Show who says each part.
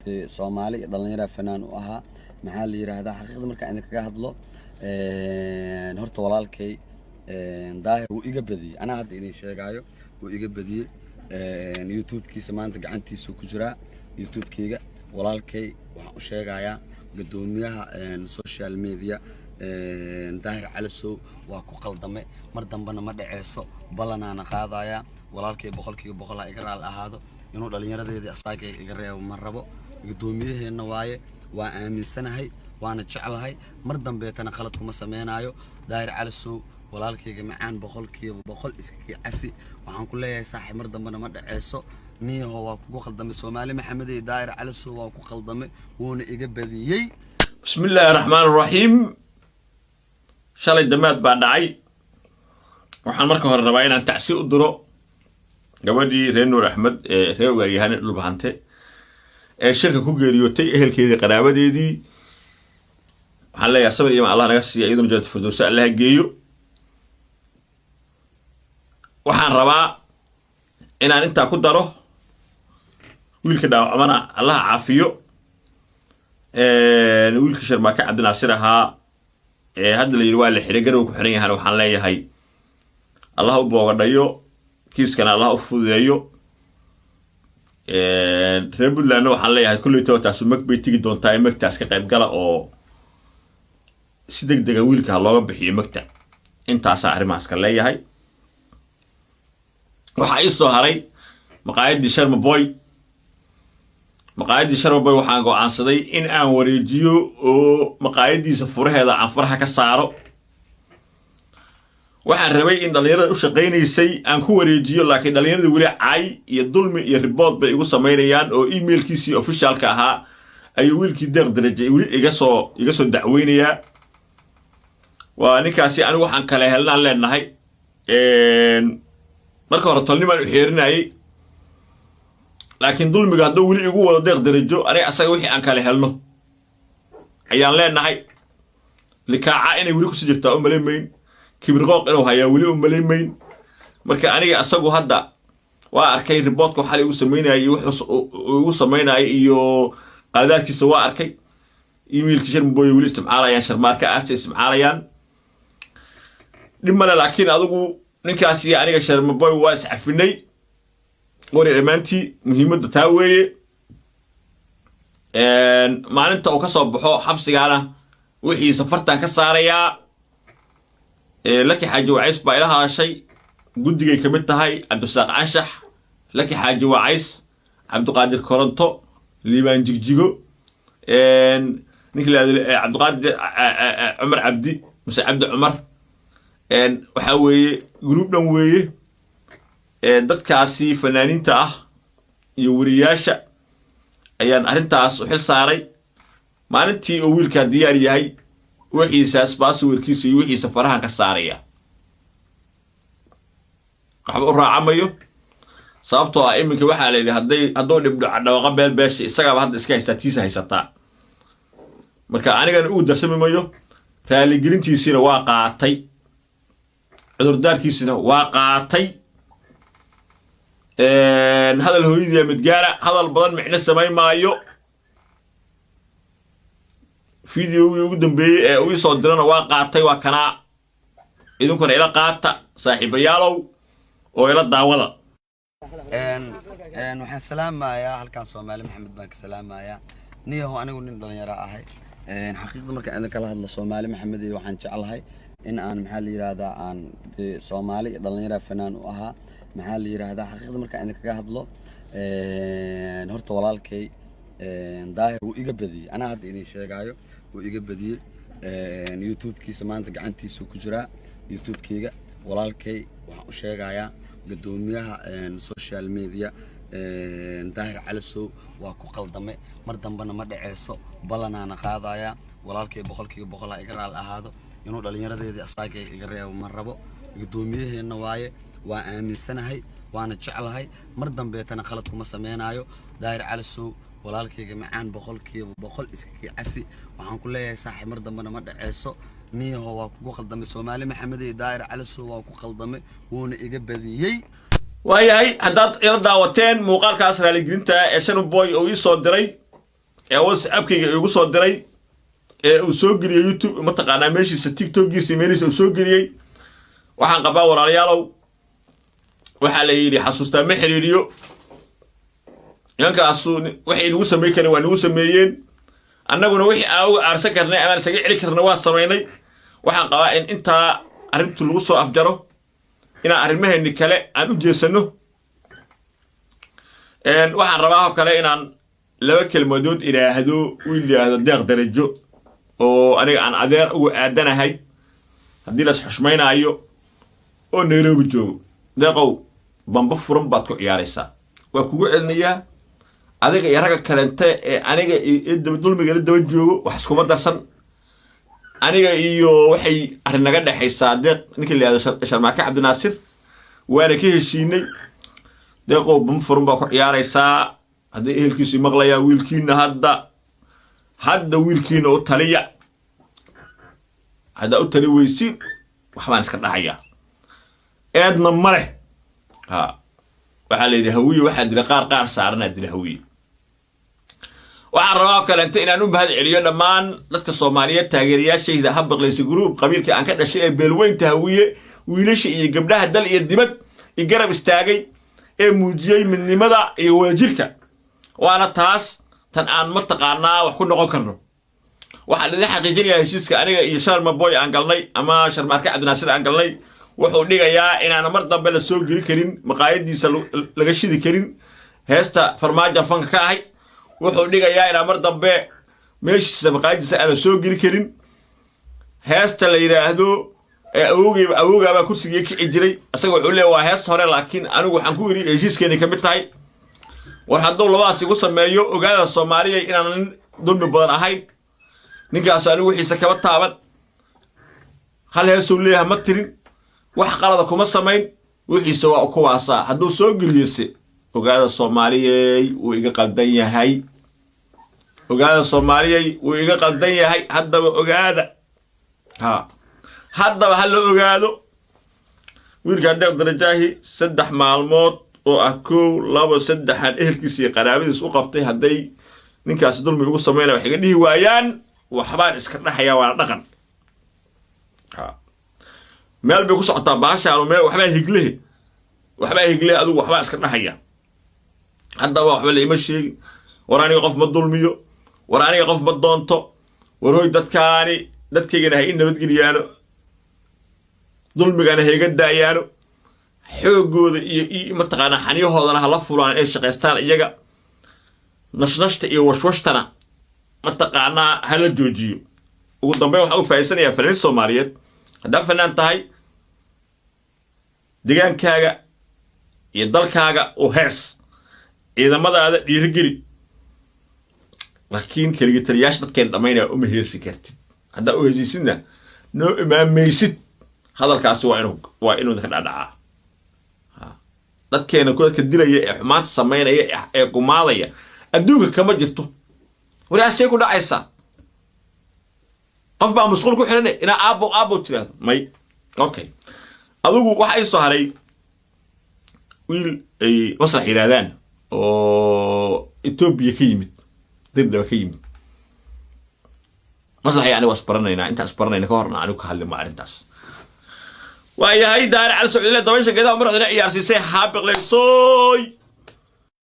Speaker 1: Soomaali dhalinyaro fanaan u ahaa maxaa la yiraahdaa xaqiiqda marka aan kaga hadlo horta walaalkay daahir uu iga badiyay ana hadda inay sheegayo uu iga badiyay YouTube-kiisa maanta gacantiisa ku jira YouTube-kayga walaalkay waxaan u sheegayaa gudoomiyaha social media daahir calasow waa ku qaldamay mar dambana ma dhaceeso balanaana qaadaya walaalkay boqolkiiba boqol iga raal ahaado inuu dhalinyaradeedii asaaga iga reebo ma rabo gudoomiyaheena waaye waa aaminsanahay waana jeclahay mar dambeetana khalad kuma sameeynayo daahir calasow walaalkayga macaan boqolkiiba boqol iska cafi waxaan ku leeyahay saaxiib mar dambana ma dhaceeso niyaho waa kugu qaldamay Soomaali Maxamed iyo daahir calasow waa ku qaldamay wuuna iga badiyay
Speaker 2: bismillaahir rahmaanir rahiim shalay damaad baa dhacay waxaan marka hore rabaa inaan tacsi u diro gabadhii reer Nuur Axmed ee reer Waariyahane dhulbahante ee shirka ku geeriyootay ehelkeedii qaraabadeedii waxaan leeyahay sabir iyo Allah naga siiyo idin jannada firdawsa Allah geeyo waxaan rabaa inaan inta ku daro wiilka dhaawacmana Allah caafiyo wiilka Sharmaaka Cabdinaasir ahaa hadda la yiri waa la xiray garow ku xiran yahay waxaan leeyahay Allah u boogadhayo kiiskana Allah u fududeeyo reer Puntland waxaan leeyahay kulli taas mag bay tigi doontaa magtaas ka qayb gala oo si degdeg ah wiilka looga bixiyo magta intaas arrimahaas ka leeyahay waxa ay soo haray maqaayadii Sharma Boy waxaan go'aansaday in aan wareejiyo oo maqaayadiisa furaheeda aan faraha ka saaro waxaan rabay in dhalinyarada u shaqeynaysay aan ku wareejiyo laakiin dhalinyarada wali caay iyo dulmi iyo report bay igu sameeyaan oo emailkiisii officialka ahaa ay wiilkii deeq daraje wali iga soo dacweynaya waa ninkaasi anigu waxaan kala helnaan leenahay marka hore tolnimaan u xeerinayay laakiin dulmiga haduu wali igu wada deeq darajo aniga asaga wixii aan kala helno ayaan leenahay likaaca inay wali ku soo jirtaa u maleemayn kibir qooq inuu hayaa wali u maleemayn marka aniga asagu hadda waa arkay reportka xalay uu sameeyay wuxuu sameeyay iyo qaladaadkiisa waa arkay emailkiisa Sharma Boy wali isticmaalayaan Sharmaaka aartay isticmaalayaan dhimana laakiin adigu ninkaasi aniga Sharma Boy waa iscafinay wari dhamaantii muhiimadda taa weeye maalinta uu ka soo baxo xabsigaana wixii safartan ka saaraya laki xaaji wacays baa ila hadashay guddigay ka mid tahay Cabdisaaq Anshax laki xaaji wacays Cabdiqaadir Koronto Liibaan Jigjigo ninkii Cabdiqaadir Umar Cabdi Musa Cabdi Umar waxa weeye group dhan weeye dadkaasi fanaaniinta ah iyo wariyaasha ayaan arintaas u xil saaray maalintii oo wiilka diyaar yahay wixiisaas passwordkiisa iyo wixiisa faraha ka saaraya waxba u raacamayo sababtoo ah iminka waxa la yiraahday hadoo dhibdho dhawaqa beesha isaga hadda iska haystaatiisa haysataa marka aniga uu darsamimayo raali gelintiisina waa qaatay cudurdaarkiisina waa qaatay hadal hooyadii midgaara hadal badan micna sameey maayo video ugu dambeeyay ee uu soo dirana waa qaatay waa kana idinkuna ila qaata saaxiibayaalow oo ila daawada
Speaker 1: waxaan salaamayaa halkan Soomaali Maxamed baan ka salaamayaa niyaho anigu nin dhalinyaro ahay xaqiiqda marka aan kala hadlo Soomaali Maxamed iyo waxaan jeclahay in aan maxaa la yiraahdaa aan Soomaali dhalinyaro fanaan u ahaa maxaa la yiraahdaa xaqiiqda marka aan kaga hadlo horta walaalkay daahir uu iga badiyay ana hadda inay sheegayo uu iga badiyay YouTube-kiisa maanta gacantiisa ku jira YouTube-kayga walaalkay waxaan u sheegayaa gudoomiyaha social media daahir calasow waa ku qaldamay mar dambana ma dhaceeso balanaana qaadaya walaalkay boqolkiiba boqol iga raal ahaado inuu dhalinyaradeedii asaaga iga reebo ma rabo gudoomiyaheena waaye waa aaminsanahay waana jeclahay mar dambeetana khalad kuma sameeynayo daahir calasow walaalkayga macaan boqolkiiba boqol iska cafi waxaan ku leeyahay saaxiib mar dambana ma dhaceeso niyaho waa kugu qaldamay Soomaali Maxamed iyo daahir calasow waa ku qaldamay wuuna iga badiyay
Speaker 2: waayahay haddaad ila daawateen muuqaalkaas raali gelinta ee Sharma Boy oo ii soo diray WhatsApp-kayga igu soo diray uu soo geliyay YouTube ma taqaanaa meeshiisa TikTok-giisa meeshiisa uu soo geliyay waxaan qabaa walaalayaalow waxa la yiri xasuustaa ma xiriiriyo yankaas waxay igu sameeyay kale waa igu sameeyeen annaguna wixii aan arsan karnay ama isaga xiri karnay waa sameeynay waxaan qabaa in inta arrintu lagu soo afjaro ina arrimaheeni kale aan u jeesano waxaan rabaa kale inaan laba kelmadood ilaahdo wiil yaado deeq darajo oo aniga aan adeer ugu aadanahay haddii la xushmaynayo oo Nairobi joogo deeqow bamba furan baad ku ciyaaraysaa waa kugu celinayaa adiga iyo raga kalente ee aniga iyo dulmiga la daba joogo wax iskuma darsan aniga iyo waxay arrin naga dhaxaysaa deeq ninkii la yiraahdo Sharmaake Cabdinaasir waana ka heshiinay deeqow bamba furan baa ku ciyaaraysaa haddii ehelkiisu maqlayaa wiilkiina hadda wiilkiina u taliya hadda u tali weysiin waxbaan iska dhahayaa eedna male waxaa la yidhi hawiye waxaa dila qaar saaranaa dila hawiye waxaan rabaa kale inta inaan u mahad celiyo dhammaan dadka Soomaaliyeed taageerayaashayda habaqlaysa group qabiilka aan ka dhashay ee beelweynta hawiye wiilasha iyo gabdhaha dal iyo dibad i garab istaagay ee muujiyay midnimada iyo wadajirka waana taas tan aan ma taqaanaa wax ku noqon karno waxa la xaqiijinayaa heshiiska aniga iyo Sharma Boy aan galnay ama Sharmaake Cabdinaasir aan galnay wuxuu dhigayaa inaan mar dambe la soo geli karin maqaayadiisa laga shidi karin heesta farmaajo fanka ka ahay wuxuu dhigayaa inaan mar dambe meeshiisa maqaayadiisa aan soo geli karin heesta la yiraahdo awoogaaba kursiga kici jiray asaga wuxuu leeyahay waa hees hore laakiin anigu waxaan ku yiri heshiiskeena ka mid tahay war hadduu labaas igu sameeyo ogaada Soomaaliya inaan dulmi badan ahayn ninkaas anigu wixiisa kaba taaban hal heesuu leeyahay ma tirin wax qalad kuma samayn wixiisa waa ku waasa hadduu soo geliyay ogaada Soomaaliya uu iga qaldan yahay ogaada Soomaaliya uu iga qaldan yahay haddaba ogaada haddaba hal ogaado wiilka deeq darajaahi 3 maalmood oo ah 1 2 3 ehelkiisa iyo qaraabadiisa u qabtay haday ninkaas dulmi ugu sameeyay wax iga dhihi waayaan waxbaan iska dhaxaya waa dhaqan meel bay ku socotaa baashaan meel waxba higle adigu waxba iska dhaxaya hadda waxba la ima sheegi waraaniga qof ma dulmiyo waraaniga qof ma doonto waroy dadkayga hay nabad geliyaano dulmigana heega daayaano xoogooda iyo ma taqaana xaniyahoodana hala fulaan ee shaqeystaan iyaga nashta iyo washwashtana ma taqaana hala joojiyo ugu dambeyn waxa uu faa'iidsanayaa fanaan Soomaaliyeed hadaa fanaan tahay deegaankaaga iyo dalkaaga oo hees ciidamadaada dhiirigeli laakiin kaliya taliyaasha dadkeen dhamaynaya uma heesi kartid hadaa u heesisidna noo imaamaysid hadalkaasi waa inuu ka dhacaa dadkeena ku dadka dilaya ee xumaanta sameynaya ee gumaadaya adduunka kama jirto walaashay ku dhacaysa qof baa mas'uul ku xiran ina aabo tiraado may okay adigu waxa ay soo haray wiil ay wasrax yiraahdaan oo Ethiopia ka yimid dibdaba ka yimid masrax yani wasbaranayna inta asbaranayna ka horna anigu ka hadli ma arintaas وهي دار على سعودية دويشة كده ومرة ثانية يارسيسي حابق ليسوي